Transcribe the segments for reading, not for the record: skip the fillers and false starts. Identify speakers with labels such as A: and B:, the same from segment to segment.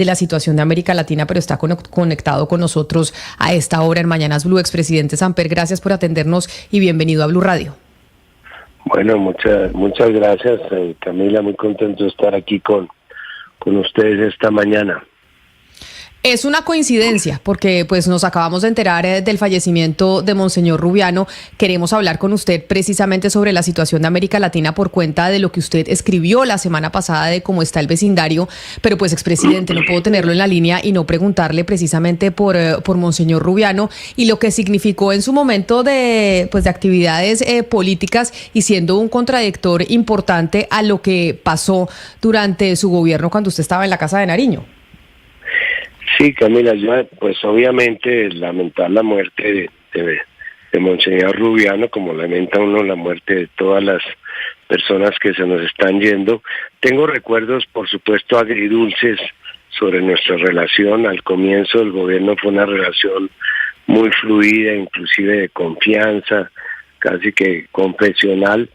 A: de la situación de América Latina, pero está conectado con nosotros a esta hora en Mañanas Blue. Expresidente Samper, gracias por atendernos y bienvenido a Blue Radio.
B: Bueno, muchas gracias, Camila, muy contento de estar aquí con ustedes esta mañana.
A: Es una coincidencia porque pues nos acabamos de enterar del fallecimiento de Monseñor Rubiano. Queremos hablar con usted precisamente sobre la situación de América Latina por cuenta de lo que usted escribió la semana pasada de cómo está el vecindario, pero pues, expresidente, no puedo tenerlo en la línea y no preguntarle precisamente por Monseñor Rubiano y lo que significó en su momento de actividades políticas y siendo un contradictor importante a lo que pasó durante su gobierno cuando usted estaba en la Casa de Nariño.
B: Sí, Camila, yo pues obviamente lamentar la muerte de Monseñor Rubiano, como lamenta uno la muerte de todas las personas que se nos están yendo. Tengo recuerdos, por supuesto, agridulces sobre nuestra relación. Al comienzo del gobierno fue una relación muy fluida, inclusive de confianza, casi que confesional.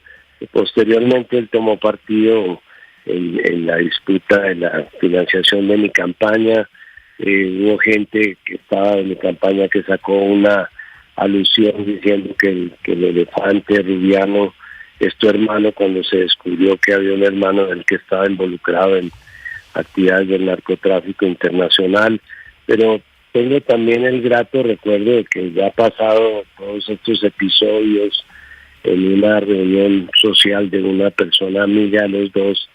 B: Posteriormente él tomó partido en la disputa de la financiación de mi campaña. Hubo gente que estaba en mi campaña que sacó una alusión diciendo que el elefante Rubiano es tu hermano, cuando se descubrió que había un hermano del que estaba involucrado en actividades del narcotráfico internacional. Pero tengo también el grato recuerdo de que ya ha pasado todos estos episodios en una reunión social de una persona amiga de los dos,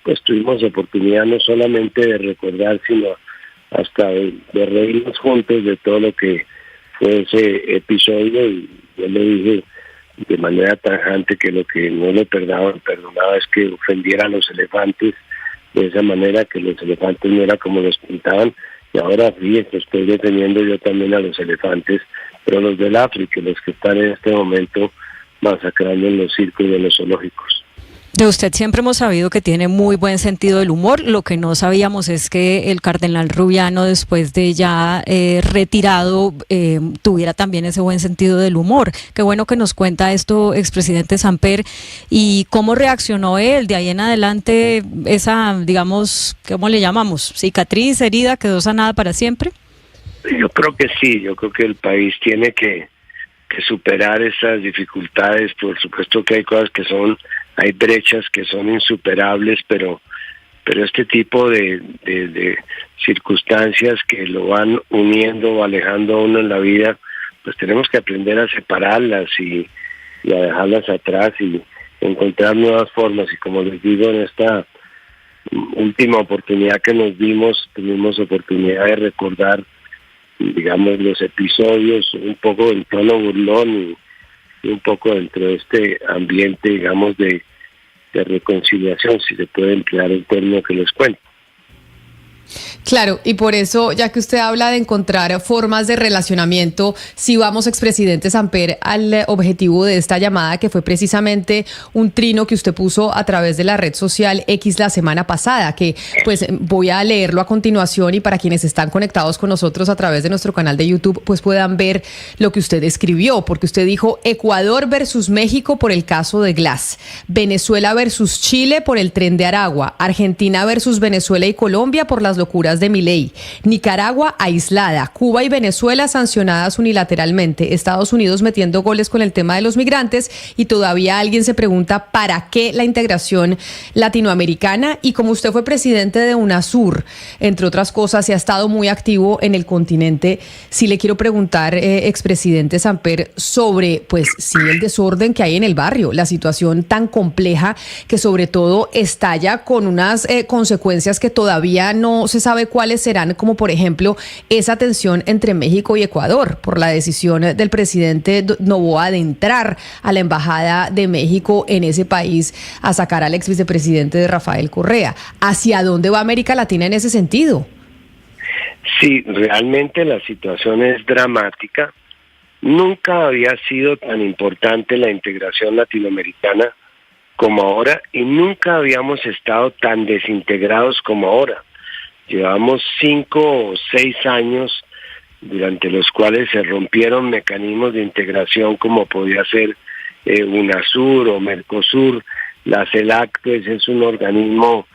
B: pues tuvimos oportunidad no solamente de recordar, sino hasta de reírnos juntos de todo lo que fue ese episodio. Y yo le dije de manera tajante que lo que no le perdonaba es que ofendiera a los elefantes de esa manera, que los elefantes no era como los pintaban. Y ahora fíjense, estoy defendiendo yo también a los elefantes, pero los del África, los que están en este momento masacrando en los circos y en los zoológicos.
C: De usted siempre hemos sabido que tiene muy buen sentido del humor. Lo que no sabíamos es que el cardenal Rubiano, después de ya retirado, tuviera también ese buen sentido del humor. Qué bueno que nos cuenta esto, expresidente Samper. ¿Y cómo reaccionó él? De ahí en adelante, esa, digamos, ¿cómo le llamamos? ¿Cicatriz, herida, quedó sanada para siempre?
B: Yo creo que sí. Yo creo que el país tiene que superar esas dificultades. Por supuesto que hay brechas que son insuperables, pero este tipo de circunstancias que lo van uniendo o alejando a uno en la vida, pues tenemos que aprender a separarlas y a dejarlas atrás y encontrar nuevas formas. Y como les digo, en esta última oportunidad que nos dimos, tuvimos oportunidad de recordar, digamos, los episodios un poco en tono burlón y un poco dentro de este ambiente, digamos, de reconciliación, si se puede emplear el término que les cuento.
A: Claro, y por eso, ya que usted habla de encontrar formas de relacionamiento, si vamos, expresidente Samper, al objetivo de esta llamada, que fue precisamente un trino que usted puso a través de la red social X la semana pasada, que pues voy a leerlo a continuación, y para quienes están conectados con nosotros a través de nuestro canal de YouTube, pues puedan ver lo que usted escribió, porque usted dijo: Ecuador versus México por el caso de Glass, Venezuela versus Chile por el Tren de Aragua, Argentina versus Venezuela y Colombia por las locuras de Milei, Nicaragua aislada, Cuba y Venezuela sancionadas unilateralmente, Estados Unidos metiendo goles con el tema de los migrantes, y todavía alguien se pregunta ¿para qué la integración latinoamericana? Y como usted fue presidente de UNASUR, entre otras cosas, y ha estado muy activo en el continente, sí le quiero preguntar, expresidente Samper, sobre pues sí el desorden que hay en el barrio, la situación tan compleja que sobre todo estalla con unas consecuencias que todavía no se sabe cuáles serán, como por ejemplo esa tensión entre México y Ecuador por la decisión del presidente Noboa de entrar a la embajada de México en ese país a sacar al ex vicepresidente de Rafael Correa. ¿Hacia dónde va América Latina en ese sentido?
B: Sí, realmente la situación es dramática. Nunca había sido tan importante la integración latinoamericana como ahora, y nunca habíamos estado tan desintegrados como ahora. Llevamos 5 o 6 años durante los cuales se rompieron mecanismos de integración como podía ser UNASUR o Mercosur. La CELAC pues es un organismo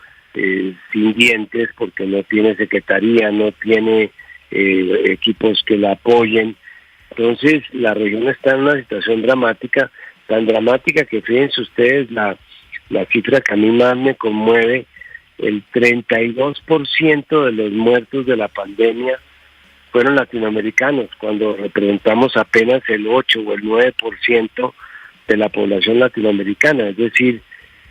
B: sin dientes porque no tiene secretaría, no tiene equipos que la apoyen. Entonces la región está en una situación dramática, tan dramática que fíjense ustedes la cifra que a mí más me conmueve: el 32% de los muertos de la pandemia fueron latinoamericanos, cuando representamos apenas el 8 o el 9% de la población latinoamericana. Es decir,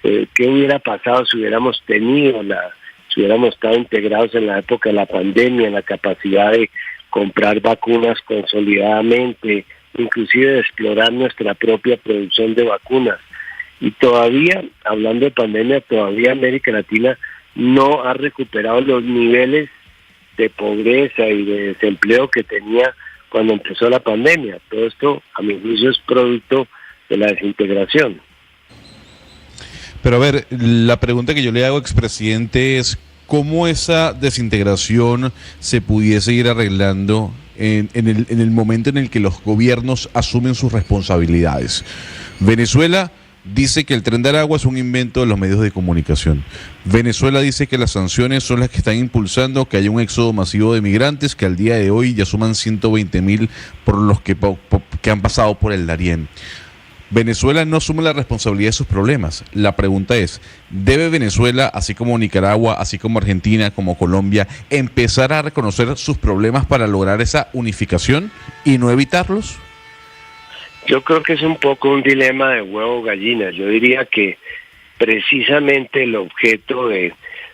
B: ¿qué hubiera pasado si hubiéramos estado integrados en la época de la pandemia, en la capacidad de comprar vacunas consolidadamente, inclusive de explorar nuestra propia producción de vacunas? Y todavía, hablando de pandemia, todavía América Latina no ha recuperado los niveles de pobreza y de desempleo que tenía cuando empezó la pandemia. Todo esto, a mi juicio, es producto de la desintegración.
D: Pero a ver, la pregunta que yo le hago, expresidente, es cómo esa desintegración se pudiese ir arreglando en el momento en el que los gobiernos asumen sus responsabilidades. Venezuela dice que el Tren de Aragua es un invento de los medios de comunicación. Venezuela dice que las sanciones son las que están impulsando que haya un éxodo masivo de migrantes, que al día de hoy ya suman 120.000 por los que han pasado por el Darién. Venezuela no asume la responsabilidad de sus problemas. La pregunta es, ¿debe Venezuela, así como Nicaragua, así como Argentina, como Colombia, empezar a reconocer sus problemas para lograr esa unificación y no evitarlos?
B: Yo creo que es un poco un dilema de huevo o gallina. Yo diría que precisamente el objeto de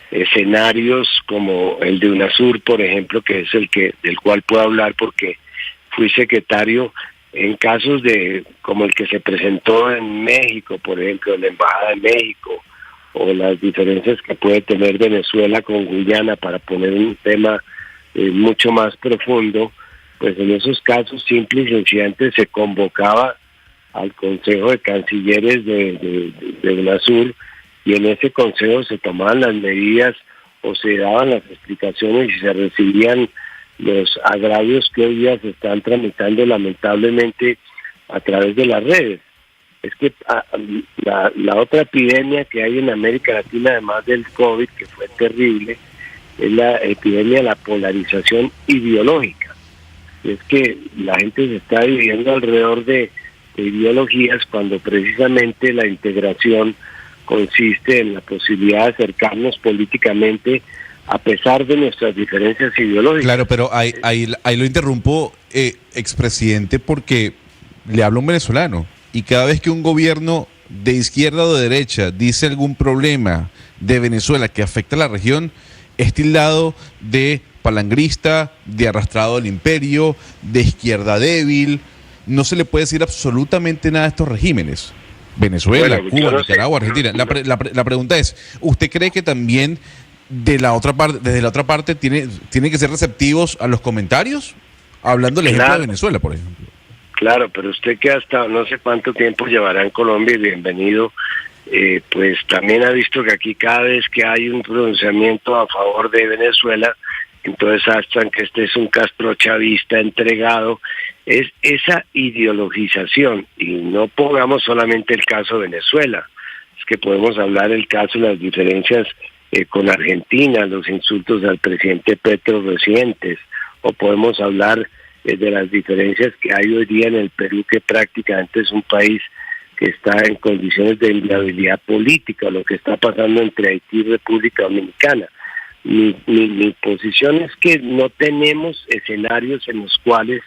B: escenarios como el de UNASUR, por ejemplo, que es del cual puedo hablar porque fui secretario, en casos como el que se presentó en México, por ejemplo, en la Embajada de México, o las diferencias que puede tener Venezuela con Guyana, para poner un tema mucho más profundo, pues en esos casos simple y sencillamente se convocaba al Consejo de Cancilleres de UNASUR, y en ese consejo se tomaban las medidas o se daban las explicaciones y se recibían los agravios que hoy día se están tramitando lamentablemente a través de las redes. Es que la otra epidemia que hay en América Latina, además del COVID, que fue terrible, es la epidemia de la polarización ideológica. Es que la gente se está dividiendo alrededor de ideologías, cuando precisamente la integración consiste en la posibilidad de acercarnos políticamente a pesar de nuestras diferencias ideológicas.
D: Claro, pero ahí lo interrumpo, expresidente, porque le hablo a un venezolano, y cada vez que un gobierno de izquierda o de derecha dice algún problema de Venezuela que afecta a la región, es tildado de palangrista, de arrastrado del imperio, de izquierda débil. No se le puede decir absolutamente nada a estos regímenes. Venezuela,
B: Bueno,
D: Cuba,
B: no
D: Nicaragua,
B: sé.
D: Argentina. La pregunta es, ¿usted cree que también desde la otra parte tiene que ser receptivos a los comentarios? Hablando del ejemplo de Venezuela, por ejemplo.
B: Claro, pero usted que hasta no sé cuánto tiempo llevará en Colombia, y bienvenido, pues también ha visto que aquí cada vez que hay un pronunciamiento a favor de Venezuela, entonces hacen que este es un castrochavista entregado. Es esa ideologización, y no pongamos solamente el caso de Venezuela, es que podemos hablar del caso de las diferencias con Argentina, los insultos al presidente Petro recientes, o podemos hablar de las diferencias que hay hoy día en el Perú, que prácticamente es un país que está en condiciones de inviabilidad política, lo que está pasando entre Haití y República Dominicana. Mi posición es que no tenemos escenarios en los cuales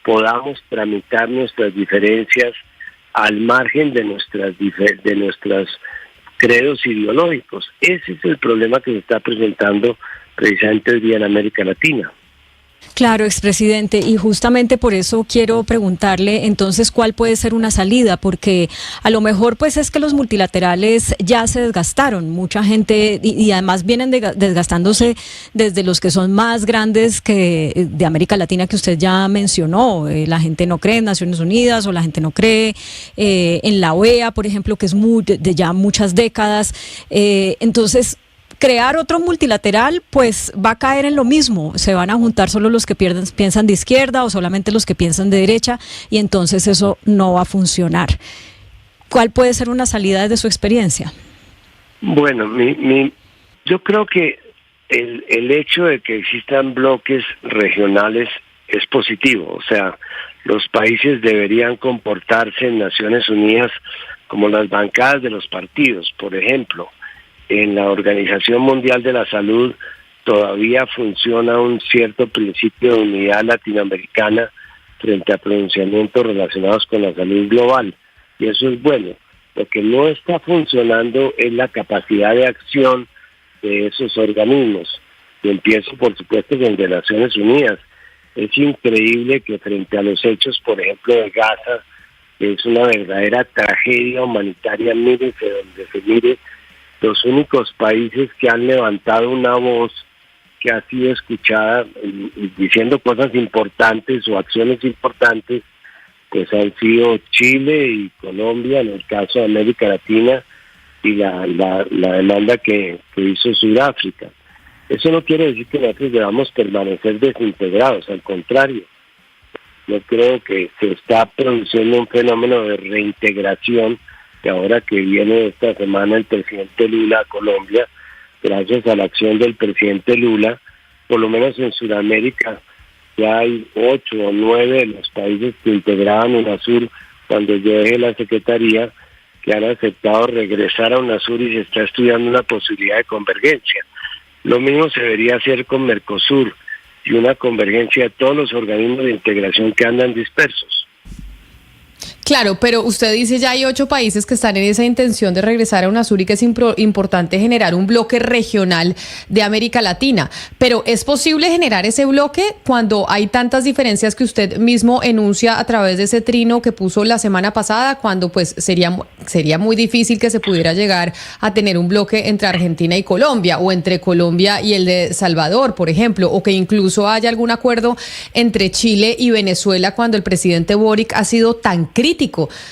B: podamos tramitar nuestras diferencias al margen de nuestras credos ideológicos. Ese es el problema que se está presentando precisamente hoy día en América Latina.
C: Claro, expresidente, y justamente por eso quiero preguntarle entonces cuál puede ser una salida, porque a lo mejor pues es que los multilaterales ya se desgastaron, mucha gente, y además vienen desgastándose desde los que son más grandes que de América Latina, que usted ya mencionó. La gente no cree en Naciones Unidas, o la gente no cree en la OEA, por ejemplo, que es de ya muchas décadas. Entonces, crear otro multilateral pues va a caer en lo mismo, se van a juntar solo los que piensan de izquierda o solamente los que piensan de derecha, y entonces eso no va a funcionar. ¿Cuál puede ser una salida desde su experiencia?
B: Bueno, mi Yo creo que el hecho de que existan bloques regionales es positivo. O sea, los países deberían comportarse en Naciones Unidas como las bancadas de los partidos. Por ejemplo, en la Organización Mundial de la Salud todavía funciona un cierto principio de unidad latinoamericana frente a pronunciamientos relacionados con la salud global. Y eso es bueno. Lo que no está funcionando es la capacidad de acción de esos organismos. Y empiezo, por supuesto, desde Naciones Unidas. Es increíble que frente a los hechos, por ejemplo, de Gaza, que es una verdadera tragedia humanitaria, mírese donde se mire, los únicos países que han levantado una voz que ha sido escuchada diciendo cosas importantes o acciones importantes, pues han sido Chile y Colombia, en el caso de América Latina, y la demanda que hizo Sudáfrica. Eso no quiere decir que nosotros debamos permanecer desintegrados, al contrario. Yo creo que se está produciendo un fenómeno de reintegración, que ahora que viene esta semana el presidente Lula a Colombia, gracias a la acción del presidente Lula, por lo menos en Sudamérica ya hay 8 o 9 de los países que integraban UNASUR cuando yo dejé la secretaría, que han aceptado regresar a UNASUR y se está estudiando una posibilidad de convergencia. Lo mismo se debería hacer con Mercosur y una convergencia de todos los organismos de integración que andan dispersos.
A: Claro, pero usted dice ya hay 8 países que están en esa intención de regresar a UNASUR y que es importante generar un bloque regional de América Latina. Pero ¿es posible generar ese bloque cuando hay tantas diferencias que usted mismo enuncia a través de ese trino que puso la semana pasada, cuando pues sería muy difícil que se pudiera llegar a tener un bloque entre Argentina y Colombia, o entre Colombia y el de Salvador, por ejemplo, o que incluso haya algún acuerdo entre Chile y Venezuela cuando el presidente Boric ha sido tan crítico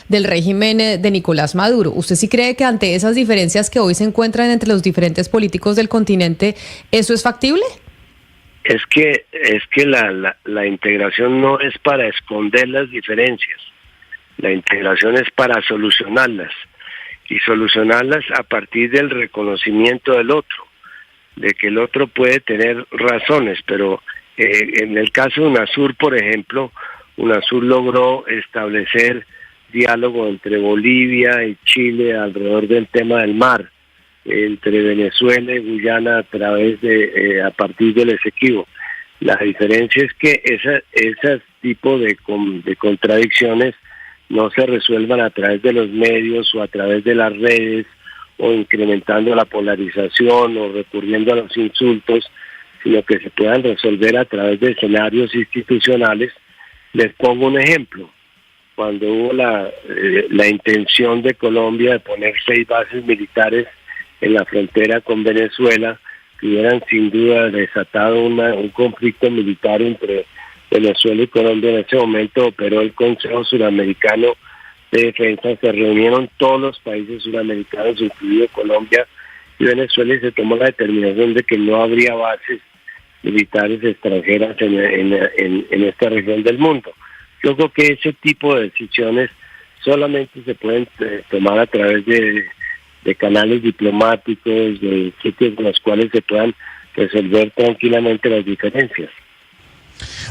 A: del régimen de Nicolás Maduro? ¿Usted sí cree que ante esas diferencias que hoy se encuentran entre los diferentes políticos del continente, eso es factible?
B: Es que la integración no es para esconder las diferencias. La integración es para solucionarlas, y solucionarlas a partir del reconocimiento del otro, de que el otro puede tener razones, pero en el caso de UNASUR, por ejemplo, UNASUR logró establecer diálogo entre Bolivia y Chile alrededor del tema del mar, entre Venezuela y Guyana a partir del Esequibo. La diferencia es que ese tipo de contradicciones no se resuelvan a través de los medios o a través de las redes, o incrementando la polarización o recurriendo a los insultos, sino que se puedan resolver a través de escenarios institucionales. Les pongo un ejemplo. Cuando hubo la intención de Colombia de poner 6 bases militares en la frontera con Venezuela, que hubieran sin duda desatado un conflicto militar entre Venezuela y Colombia, en ese momento operó el Consejo Suramericano de Defensa. Se reunieron todos los países suramericanos, incluido Colombia y Venezuela, y se tomó la determinación de que no habría bases militares extranjeras en esta región del mundo. Yo creo que ese tipo de decisiones solamente se pueden tomar a través de canales diplomáticos, de sitios en los cuales se puedan resolver tranquilamente las diferencias.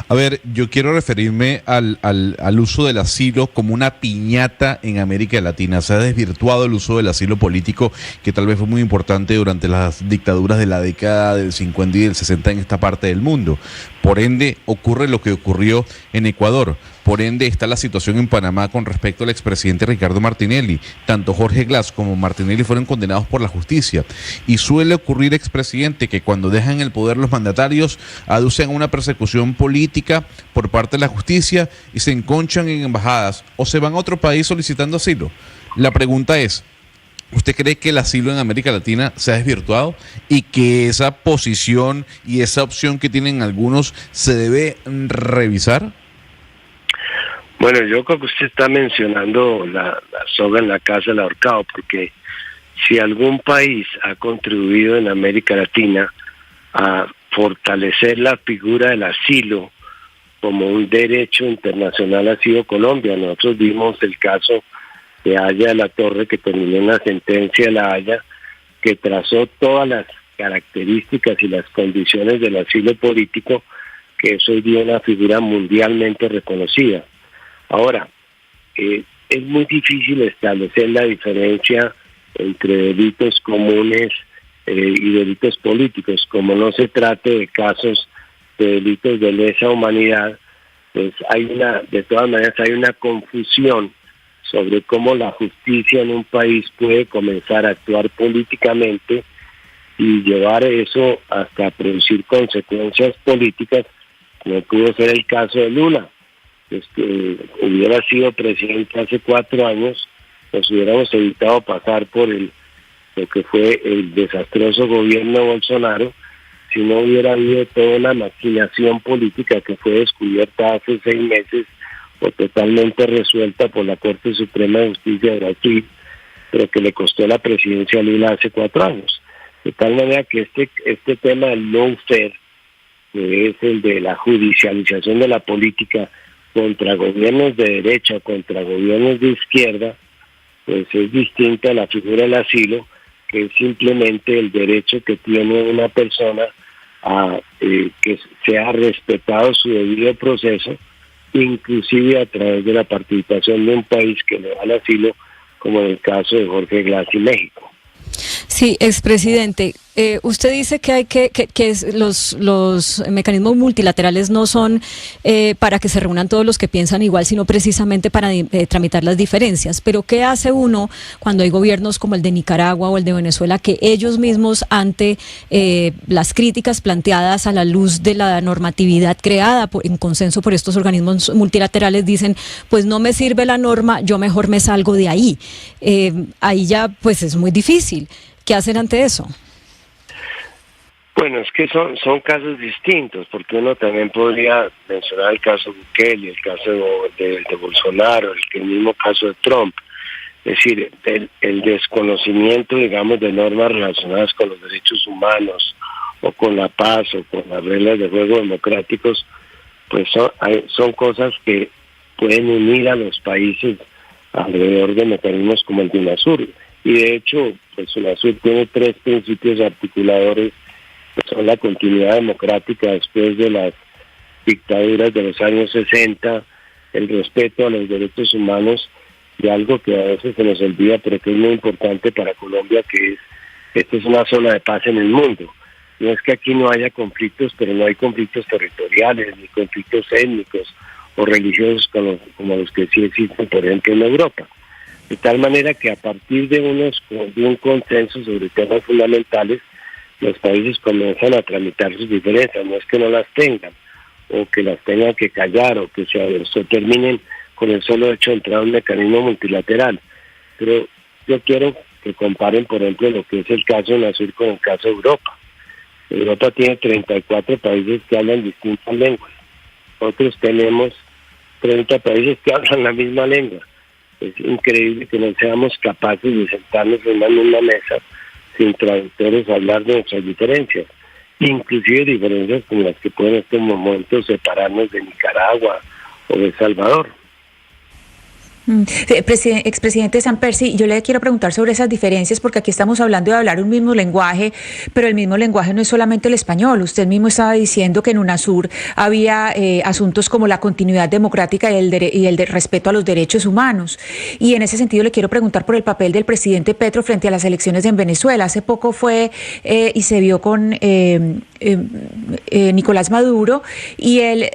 D: A ver, yo quiero referirme al uso del asilo como una piñata en América Latina. Se ha desvirtuado el uso del asilo político, que tal vez fue muy importante durante las dictaduras de la década del 50 y del 60 en esta parte del mundo. Por ende, ocurre lo que ocurrió en Ecuador. Por ende, está la situación en Panamá con respecto al expresidente Ricardo Martinelli. Tanto Jorge Glass como Martinelli fueron condenados por la justicia. Y suele ocurrir, expresidente, que cuando dejan el poder los mandatarios aducen una persecución política por parte de la justicia y se enconchan en embajadas o se van a otro país solicitando asilo. La pregunta es, ¿usted cree que el asilo en América Latina se ha desvirtuado y que esa posición y esa opción que tienen algunos se debe revisar?
B: Bueno, yo creo que usted está mencionando la soga en la casa del ahorcado, porque si algún país ha contribuido en América Latina a fortalecer la figura del asilo como un derecho internacional, ha sido Colombia. Nosotros vimos el caso de Haya de la Torre, que terminó en la sentencia de la Haya, que trazó todas las características y las condiciones del asilo político, que es hoy día una figura mundialmente reconocida. Ahora, es muy difícil establecer la diferencia entre delitos comunes y delitos políticos. Como no se trate de casos de delitos de lesa humanidad, pues de todas maneras hay una confusión sobre cómo la justicia en un país puede comenzar a actuar políticamente y llevar eso hasta producir consecuencias políticas, como pudo ser el caso de Lula. Hubiera sido presidente hace 4 años, nos hubiéramos evitado pasar por lo que fue el desastroso gobierno de Bolsonaro, si no hubiera habido toda una maquinación política que fue descubierta hace 6 meses o totalmente resuelta por la Corte Suprema de Justicia de Brasil, pero que le costó la presidencia a Lula hace 4 años. De tal manera que este tema del lawfare, que es el de la judicialización de la política contra gobiernos de derecha o contra gobiernos de izquierda, pues es distinta a la figura del asilo, que es simplemente el derecho que tiene una persona a que sea respetado su debido proceso, inclusive a través de la participación de un país que le da el asilo, como en el caso de Jorge Glass y México.
C: Sí, expresidente, usted dice que hay que los mecanismos multilaterales no son para que se reúnan todos los que piensan igual, sino precisamente para tramitar las diferencias. Pero ¿qué hace uno cuando hay gobiernos como el de Nicaragua o el de Venezuela que ellos mismos, ante las críticas planteadas a la luz de la normatividad creada en consenso por estos organismos multilaterales, dicen, pues no me sirve la norma, yo mejor me salgo de ahí? Ahí ya pues es muy difícil. ¿Qué hacen ante eso?
B: Bueno, es que son casos distintos, porque uno también podría mencionar el caso de Bukele, el caso de Bolsonaro, el mismo caso de Trump. Es decir, el desconocimiento, digamos, de normas relacionadas con los derechos humanos o con la paz o con las reglas de juego democráticos, pues son cosas que pueden unir a los países alrededor de mecanismos como el de UNASUR. Y de hecho, pues UNASUR tiene 3 principios articuladores, que son la continuidad democrática después de las dictaduras de los años 60, el respeto a los derechos humanos y algo que a veces se nos olvida, pero que es muy importante para Colombia, que esta es una zona de paz en el mundo. No es que aquí no haya conflictos, pero no hay conflictos territoriales, ni conflictos étnicos o religiosos como los que sí existen, por ejemplo, en Europa. De tal manera que a partir de un consenso sobre temas fundamentales, los países comienzan a tramitar sus diferencias. No es que no las tengan, o que las tengan que callar, o que se terminen con el solo hecho de entrar a un mecanismo multilateral. Pero yo quiero que comparen, por ejemplo, lo que es el caso de UNASUR con el caso de Europa. Europa tiene 34 países que hablan distintas lenguas. Nosotros tenemos 30 países que hablan la misma lengua. Es increíble que no seamos capaces de sentarnos en una misma mesa sin traductores a hablar de nuestras diferencias, inclusive diferencias como las que pueden en este momento separarnos de Nicaragua o de El Salvador.
E: Expresidente Sampersi, yo le quiero preguntar sobre esas diferencias, porque aquí estamos hablando de hablar un mismo lenguaje, pero el mismo lenguaje no es solamente el español. Usted mismo estaba diciendo que en UNASUR había asuntos como la continuidad democrática y el respeto a los derechos humanos. Y en ese sentido le quiero preguntar por el papel del presidente Petro frente a las elecciones en Venezuela. Hace poco fue y se vio con Nicolás Maduro, y el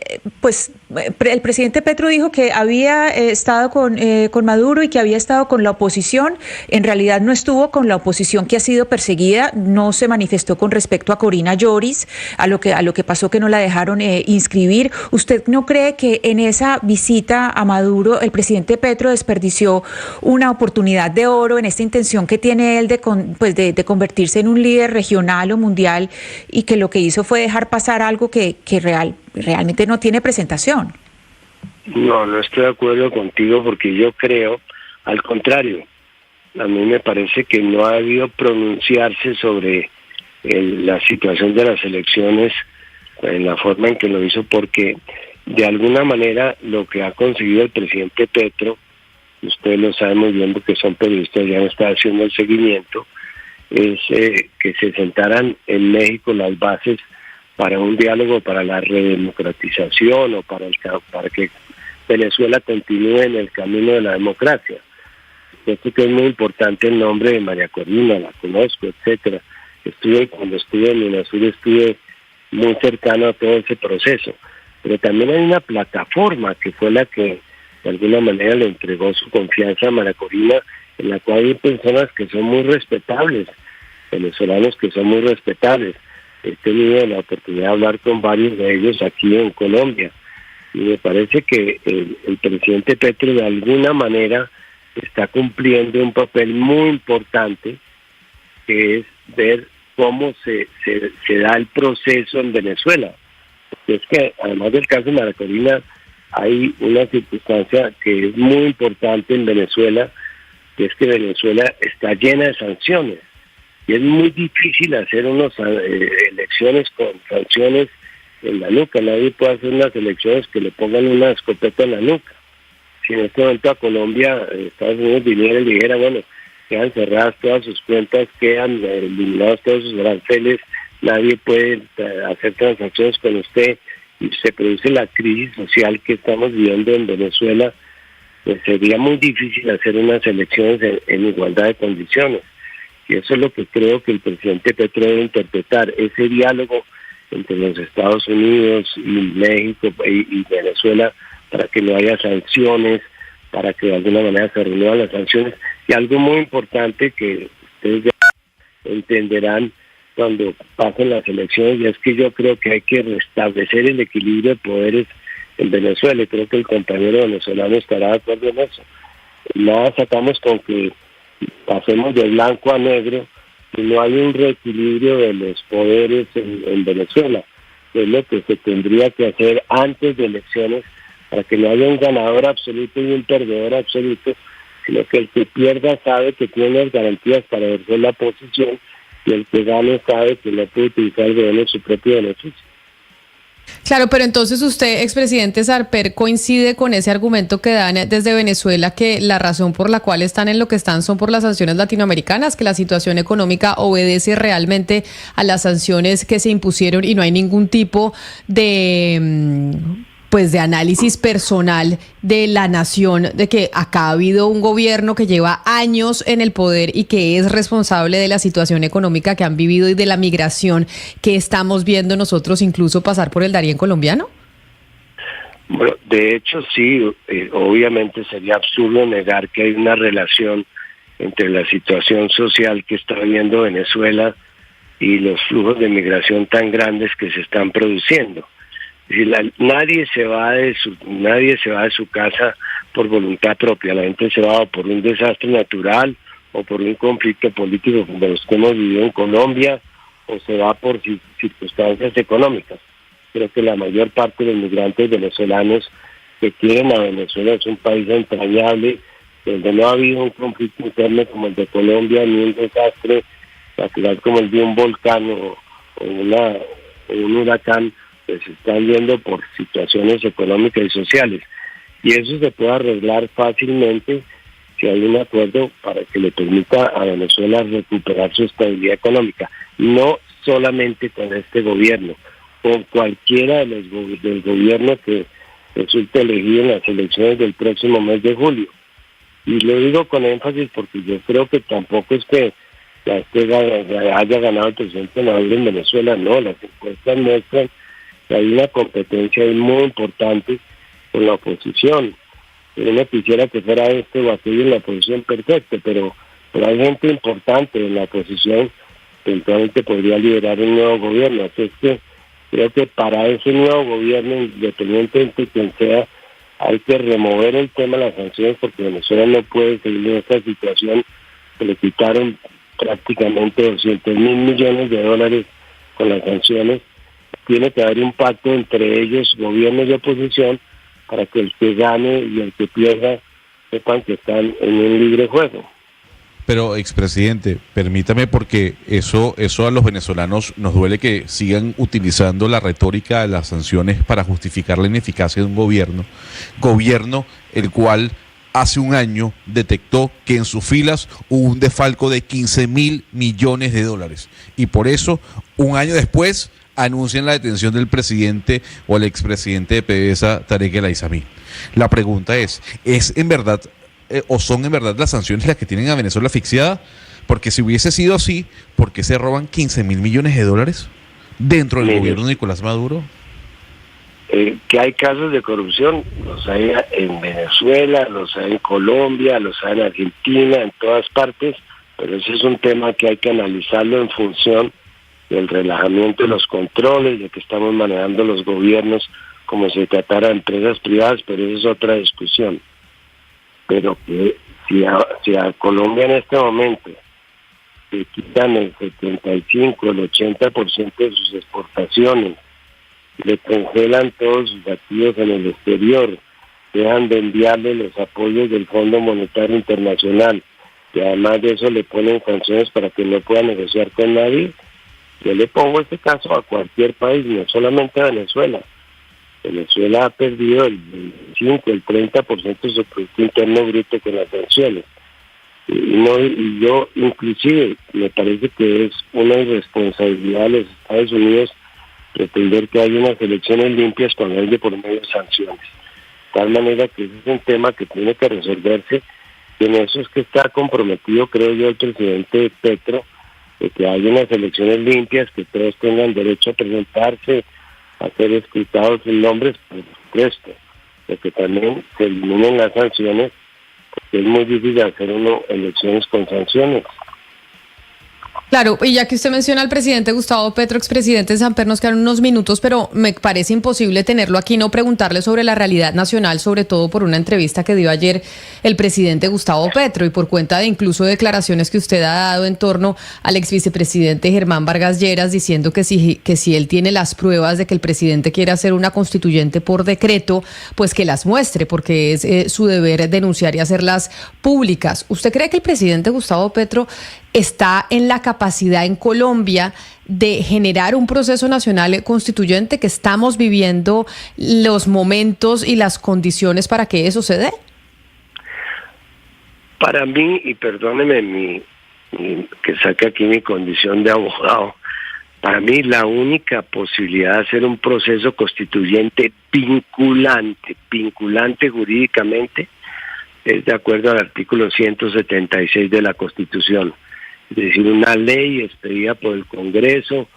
E: presidente Petro dijo que había estado con Maduro y que había estado con la oposición. En realidad no estuvo con la oposición, que ha sido perseguida, no se manifestó con respecto a Corina Lloris, a lo que pasó, que no la dejaron inscribir. ¿Usted no cree que en esa visita a Maduro el presidente Petro desperdició una oportunidad de oro en esta intención que tiene él de convertirse en un líder regional o mundial, y que lo que hizo fue dejar pasar algo que realmente no tiene presentación?
B: No estoy de acuerdo contigo, porque yo creo, al contrario, a mí me parece que no ha debido pronunciarse sobre la situación de las elecciones en la forma en que lo hizo, porque de alguna manera lo que ha conseguido el presidente Petro, ustedes lo saben muy bien porque son periodistas, ya no está haciendo el seguimiento, es que se sentaran en México las bases para un diálogo para la redemocratización o para que Venezuela continúe en el camino de la democracia. Esto que es muy importante, el nombre de María Corina, la conozco, etcétera. Cuando estuve en UNASUR estuve muy cercano a todo ese proceso. Pero también hay una plataforma que fue la que de alguna manera le entregó su confianza a María Corina, en la cual hay personas que son muy respetables, venezolanos que son muy respetables. He tenido la oportunidad de hablar con varios de ellos aquí en Colombia y me parece que el presidente Petro de alguna manera está cumpliendo un papel muy importante, que es ver cómo se da el proceso en Venezuela. Porque es que además del caso de María Corina, hay una circunstancia que es muy importante en Venezuela, que es que Venezuela está llena de sanciones. Y es muy difícil hacer unas elecciones con sanciones en la nuca. Nadie puede hacer unas elecciones que le pongan una escopeta en la nuca. Si en este momento a Colombia, Estados Unidos viniera y dijera, bueno, quedan cerradas todas sus cuentas, quedan eliminados todos sus aranceles, nadie puede hacer transacciones con usted, y se produce la crisis social que estamos viviendo en Venezuela, pues sería muy difícil hacer unas elecciones en igualdad de condiciones. Y eso es lo que creo que el presidente Petro debe interpretar, ese diálogo entre los Estados Unidos y México y Venezuela, para que no haya sanciones, para que de alguna manera se renuevan las sanciones. Y algo muy importante que ustedes ya entenderán cuando pasen las elecciones, y es que yo creo que hay que restablecer el equilibrio de poderes en Venezuela, y creo que el compañero venezolano estará de acuerdo en eso. Nada sacamos con que pasemos de blanco a negro y no hay un reequilibrio de los poderes en Venezuela. Es lo que se tendría que hacer antes de elecciones, para que no haya un ganador absoluto y un perdedor absoluto, sino que el que pierda sabe que tiene las garantías para ejercer la posición, y el que gane sabe que no puede utilizar el gobierno en su propio beneficio.
A: Claro, pero entonces usted, expresidente Sarper, coincide con ese argumento que dan desde Venezuela, que la razón por la cual están en lo que están son por las sanciones latinoamericanas, que la situación económica obedece realmente a las sanciones que se impusieron y no hay ningún tipo de de análisis personal de la nación, de que acá ha habido un gobierno que lleva años en el poder y que es responsable de la situación económica que han vivido y de la migración que estamos viendo nosotros incluso pasar por el Darién colombiano?
B: Bueno, de hecho sí, obviamente sería absurdo negar que hay una relación entre la situación social que está viviendo Venezuela y los flujos de migración tan grandes que se están produciendo. Es decir, nadie se va de su casa por voluntad propia. La gente se va por un desastre natural o por un conflicto político como los que hemos vivido en Colombia, o se va por circunstancias económicas. Creo que la mayor parte de los migrantes venezolanos que quieren a Venezuela es un país entrañable, donde no ha habido un conflicto interno como el de Colombia, ni un desastre natural como el de un volcán o un huracán. Pues se están viendo por situaciones económicas y sociales, y eso se puede arreglar fácilmente si hay un acuerdo para que le permita a Venezuela recuperar su estabilidad económica, no solamente con este gobierno, con cualquiera de del gobierno que resulte elegido en las elecciones del próximo mes de julio. Y lo digo con énfasis porque yo creo que tampoco es que haya ganado el presidente Maduro en Venezuela, no, las encuestas muestran que hay una competencia muy importante con la oposición. Uno quisiera que fuera o aquello en la oposición, perfecto, pero hay gente importante en la oposición que eventualmente podría liderar un nuevo gobierno. Así es que creo que para ese nuevo gobierno, independientemente de quien sea, hay que remover el tema de las sanciones, porque Venezuela no puede seguir en esta situación, que le quitaron prácticamente 200 mil millones de dólares con las sanciones. Tiene que haber un pacto entre ellos, gobierno y oposición, para que el que gane y el que pierda sepan que están en un libre juego.
D: Pero, expresidente, permítame, porque eso a los venezolanos nos duele, que sigan utilizando la retórica de las sanciones para justificar la ineficacia de un gobierno el cual hace un año detectó que en sus filas hubo un desfalco de 15.000 millones de dólares. Y por eso, un año después, anuncian la detención del presidente o el expresidente de PDVSA, Tarek El Aissami. La pregunta ¿es en verdad o son en verdad las sanciones las que tienen a Venezuela asfixiada? Porque si hubiese sido así, ¿por qué se roban 15.000 millones de dólares dentro del gobierno de Nicolás Maduro?
B: Que hay casos de corrupción, los hay en Venezuela, los hay en Colombia, los hay en Argentina, en todas partes, pero ese es un tema que hay que analizarlo en función del relajamiento de los controles, de que estamos manejando los gobiernos como si se tratara de empresas privadas, pero esa es otra discusión. Pero que si a Colombia en este momento le quitan el 75, el 80% de sus exportaciones, le congelan todos sus activos en el exterior, dejan de enviarle los apoyos del Fondo Monetario Internacional, y además de eso le ponen sanciones para que no pueda negociar con nadie. Yo le pongo este caso a cualquier país, no solamente a Venezuela. Venezuela ha perdido el 25, el 30% de su Producto Interno Bruto con las sanciones. Y yo, inclusive, me parece que es una irresponsabilidad de los Estados Unidos pretender que haya unas elecciones limpias cuando hay de por medio de sanciones. De tal manera que ese es un tema que tiene que resolverse, y en eso es que está comprometido, creo yo, el presidente Petro, de que haya unas elecciones limpias, que todos tengan derecho a presentarse, a ser escrutados sus nombres, por supuesto, de que también se eliminen las sanciones, porque es muy difícil hacer elecciones con sanciones.
A: Claro, y ya que usted menciona al presidente Gustavo Petro, expresidente de Samper, nos quedan unos minutos, pero me parece imposible tenerlo aquí, no preguntarle sobre la realidad nacional, sobre todo por una entrevista que dio ayer el presidente Gustavo Petro y por cuenta de incluso declaraciones que usted ha dado en torno al ex vicepresidente Germán Vargas Lleras, diciendo que si él tiene las pruebas de que el presidente quiere hacer una constituyente por decreto, pues que las muestre, porque es su deber denunciar y hacerlas públicas. ¿Usted cree que el presidente Gustavo Petro está en la capacidad en Colombia de generar un proceso nacional constituyente, que estamos viviendo los momentos y las condiciones para que eso se dé?
B: Para mí, y perdóneme que saque aquí mi condición de abogado, para mí la única posibilidad de hacer un proceso constituyente vinculante jurídicamente, es de acuerdo al artículo 176 de la Constitución. Es decir, una ley expedida por el Congreso,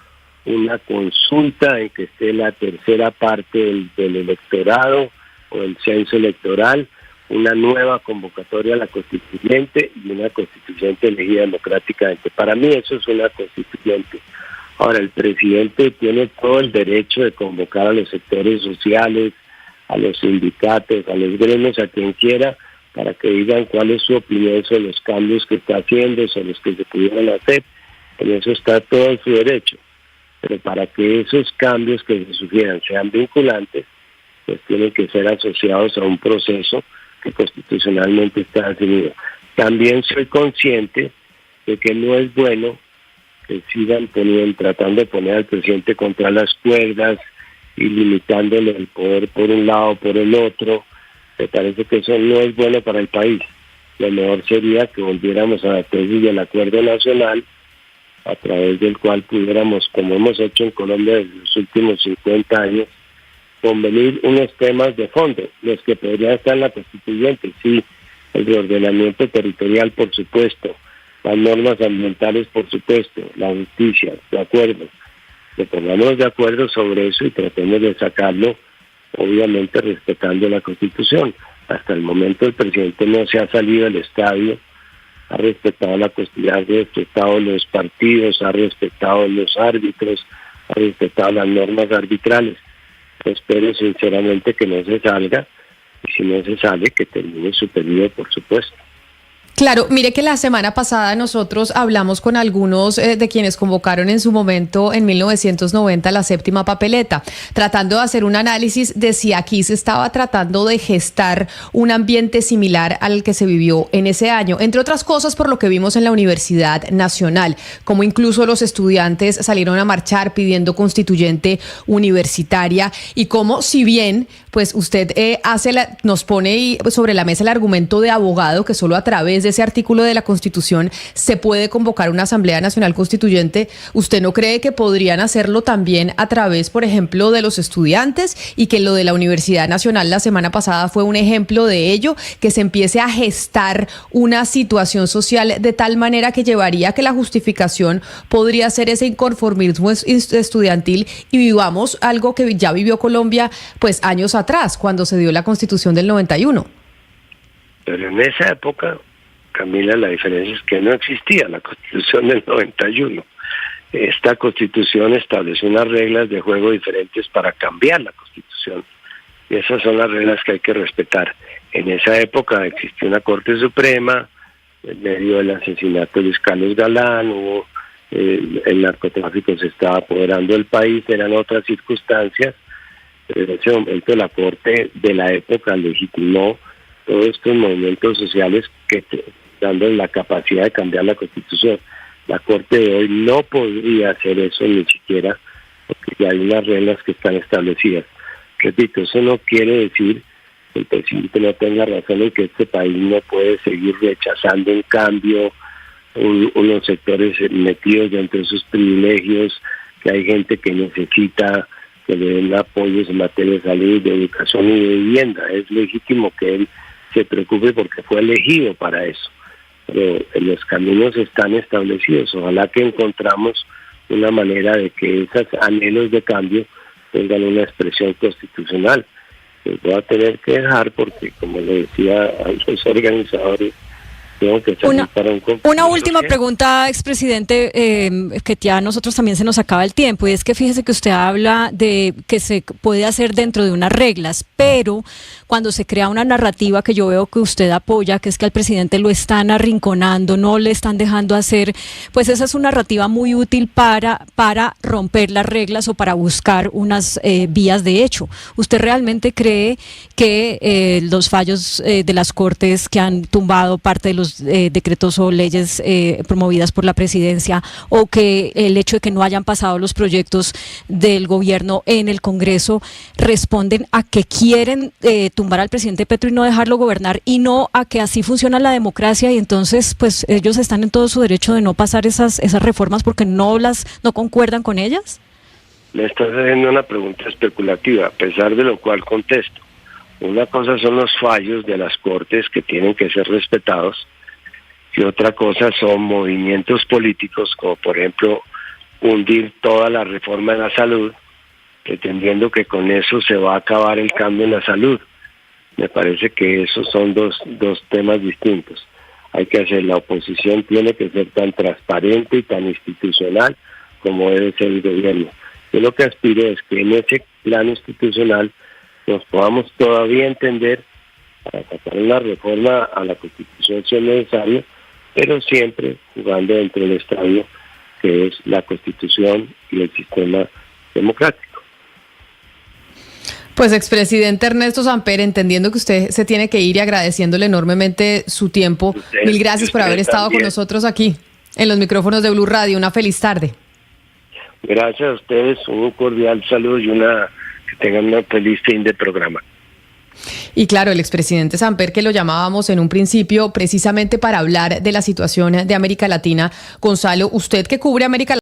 B: una consulta en que esté la tercera parte del electorado o el censo electoral, una nueva convocatoria a la constituyente y una constituyente elegida democráticamente. Para mí eso es una constituyente. Ahora, el presidente tiene todo el derecho de convocar a los sectores sociales, a los sindicatos, a los gremios, a quien quiera, para que digan cuál es su opinión sobre los cambios que está haciendo, sobre los que se pudieran hacer. En eso está todo su derecho. Pero para que esos cambios que se sugieran sean vinculantes, pues tienen que ser asociados a un proceso que constitucionalmente está definido. También soy consciente de que no es bueno que sigan tratando de poner al presidente contra las cuerdas y limitándole el poder por un lado o por el otro. Me parece que eso no es bueno para el país. Lo mejor sería que volviéramos a la tesis del acuerdo nacional, a través del cual pudiéramos, como hemos hecho en Colombia desde los últimos 50 años, convenir unos temas de fondo, los que podrían estar en la constituyente, sí, el reordenamiento territorial, por supuesto, las normas ambientales, por supuesto, la justicia, de acuerdo. Que pongamos de acuerdo sobre eso y tratemos de sacarlo, obviamente respetando la Constitución. Hasta el momento el presidente no se ha salido del estadio, ha respetado la Constitución, ha respetado los partidos, ha respetado los árbitros, ha respetado las normas arbitrales. Espero sinceramente que no se salga, y si no se sale, que termine su periodo, por supuesto.
A: Claro, mire que la semana pasada nosotros hablamos con algunos de quienes convocaron en su momento en 1990 la séptima papeleta, tratando de hacer un análisis de si aquí se estaba tratando de gestar un ambiente similar al que se vivió en ese año, entre otras cosas por lo que vimos en la Universidad Nacional, como incluso los estudiantes salieron a marchar pidiendo constituyente universitaria y como si bien pues usted nos pone sobre la mesa el argumento de abogado que solo a través de ese artículo de la Constitución se puede convocar una Asamblea Nacional Constituyente, ¿usted no cree que podrían hacerlo también a través, por ejemplo, de los estudiantes y que lo de la Universidad Nacional la semana pasada fue un ejemplo de ello, que se empiece a gestar una situación social de tal manera que llevaría a que la justificación podría ser ese inconformismo estudiantil y vivamos algo que ya vivió Colombia pues años atrás, cuando se dio la Constitución del 91?
B: Pero en esa época, Camila, la diferencia es que no existía la Constitución del 91. Esta Constitución estableció unas reglas de juego diferentes para cambiar la Constitución. Y esas son las reglas que hay que respetar. En esa época existió una Corte Suprema, en medio del asesinato de Luis Carlos Galán, el narcotráfico se estaba apoderando del país, eran otras circunstancias, pero en ese momento la Corte de la época legitimó todos estos movimientos sociales que dando la capacidad de cambiar la Constitución. La Corte de hoy no podría hacer eso ni siquiera, porque ya hay unas reglas que están establecidas. Repito, eso no quiere decir que el presidente no tenga razón en que este país no puede seguir rechazando un cambio, unos sectores metidos dentro de sus privilegios, que hay gente que necesita que le den apoyos en materia de salud, de educación y de vivienda. Es legítimo que él se preocupe porque fue elegido para eso. Pero los caminos están establecidos. Ojalá que encontramos una manera de que esos anhelos de cambio tengan una expresión constitucional. Les voy a tener que dejar porque, como le decía a los organizadores, tengo que salir para un compromiso.
C: Una última pregunta, expresidente, que ya a nosotros también se nos acaba el tiempo, y es que fíjese que usted habla de que se puede hacer dentro de unas reglas, pero cuando se crea una narrativa que yo veo que usted apoya, que es que al presidente lo están arrinconando, no le están dejando hacer, pues esa es una narrativa muy útil para romper las reglas o para buscar unas vías de hecho. ¿Usted realmente cree que los fallos de las Cortes que han tumbado parte de los decretos o leyes promovidas por la presidencia, o que el hecho de que no hayan pasado los proyectos del gobierno en el Congreso responden a que quieren tumbar al presidente Petro y no dejarlo gobernar, y no a que así funciona la democracia y entonces pues ellos están en todo su derecho de no pasar esas reformas porque no concuerdan con ellas?
B: Le estás haciendo una pregunta especulativa, a pesar de lo cual contesto. Una cosa son los fallos de las Cortes que tienen que ser respetados, y otra cosa son movimientos políticos, como por ejemplo hundir toda la reforma de la salud, pretendiendo que con eso se va a acabar el cambio en la salud. Me parece que esos son dos temas distintos. Hay que hacer, la oposición tiene que ser tan transparente y tan institucional como debe ser el gobierno. Yo lo que aspiro es que en ese plano institucional nos podamos todavía entender para sacar una reforma a la Constitución si es necesario, pero siempre jugando dentro del estadio que es la Constitución y el sistema democrático.
A: Pues, expresidente Ernesto Samper, entendiendo que usted se tiene que ir y agradeciéndole enormemente su tiempo, mil gracias por haber estado con nosotros aquí en los micrófonos de Blue Radio. Una feliz tarde.
B: Gracias a ustedes, un cordial saludo y que tengan una feliz fin de programa.
A: Y claro, el expresidente Samper, que lo llamábamos en un principio precisamente para hablar de la situación de América Latina. Gonzalo, usted que cubre América Latina,